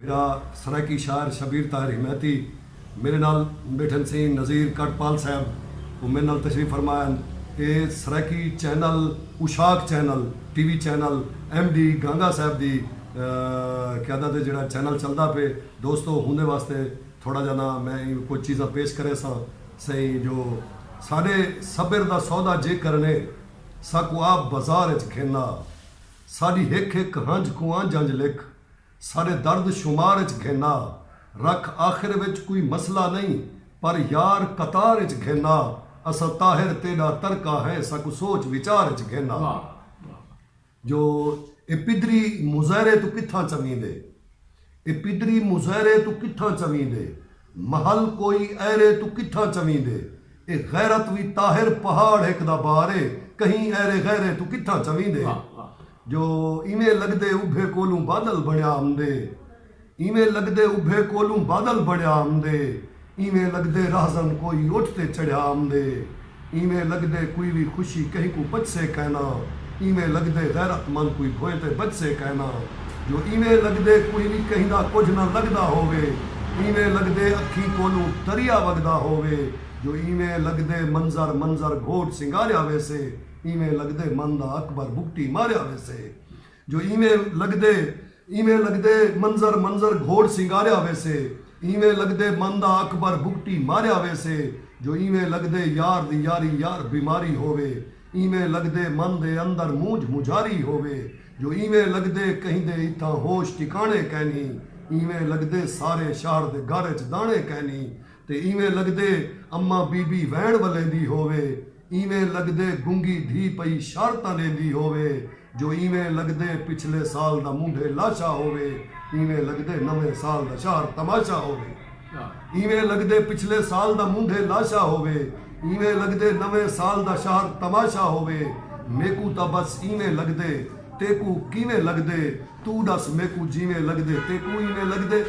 मेरा सराकी शायर शबीर ताहिर हिमैती मेरे नाल बैठन से नज़ीर कटपाल साहब वो मेरे नाल तशरीफ फरमाया। ये सराकी चैनल उशाक चैनल टीवी चैनल MD गांगा साहब की क्यादत जो चैनल चलता पे दोस्तों होने वास्ते थोड़ा जाना मैं कुछ चीज़ा पेश करे सही जो साढ़े सबर का सौदा जे करने साकू आप बाजार च खेना साड़ी हिक हिक हंज कुआं जंज लिख सारे दर्द शुमार च घेना रख आखिर विच कोई मसला नहीं पर यार कतार च घेना असा ताहिर तेरा तरका है सकु सोच विचार च घेना। जो ए पिदरी मुजहरे तू कित्था चवींदे ए पिदरी मुजहरे तू कित्था चवींदे महल कोई ऐरे तू कित्था चवींदे ए गैरत भी ताहिर पहाड़ एक दा बारे कहीं ऐरे गैरे तू कित्था चवींदे। जो इवें लगदे उभे कोलू बादल बणिया आमदे इवें लगदे उभे कोलू बादल बणिया आमदे इवें लगदे राहजन कोई उठते चढ़िया आमदे इवें लगदे कोई भी खुशी कहीं को बच से कहना इवें लगदे गैरतमंद कोई भोए ते बच से कहना। जो इवें लगदे कोई भी कहीं दा कुछ ना लगदा होवे इवें लगदे अखी कोलू तरिया वगदा होवे जो इवें लगदे मंजर मंजर घोट सिंगारिया वैसे इवें लगदे मन दा अकबर बुकटी मारिया वैसे। जो इवें लगदे मंजर मंजर घोड़ सिंगारिया वैसे इवें लगदे मन दा अकबर बुकटी मारिया वैसे। जो इवें लगदे यार दी यारी यार बीमारी होवे इवें लगदे मन दे अंदर मूंझ मुझारी होवे। जो इवें लगदे कहीं दे इत्था होश ठिकाने कहनी इवें लगदे सारे शहर दे घर च दाने कहनी ते इवें लगदे अम्मा बीबी वैण वलेंदी होवे इवें लगदे गुंगी धी पई शारतां लेंदी होवे। जो इवें लगदे पिछले साल दा मुंढे लाशा होवे इवें लगदे नवे साल दा शहर तमाशा होवे इवें लगदे पिछले साल दा मुंढे लाशा होवे इवें लगदे नवे साल दा शहर तमाशा होवे। मेकू ता बस इवें लगदे तेकू किवें लगदे तू दस मेकू जीवें लगदे तेकू इवें लगदे।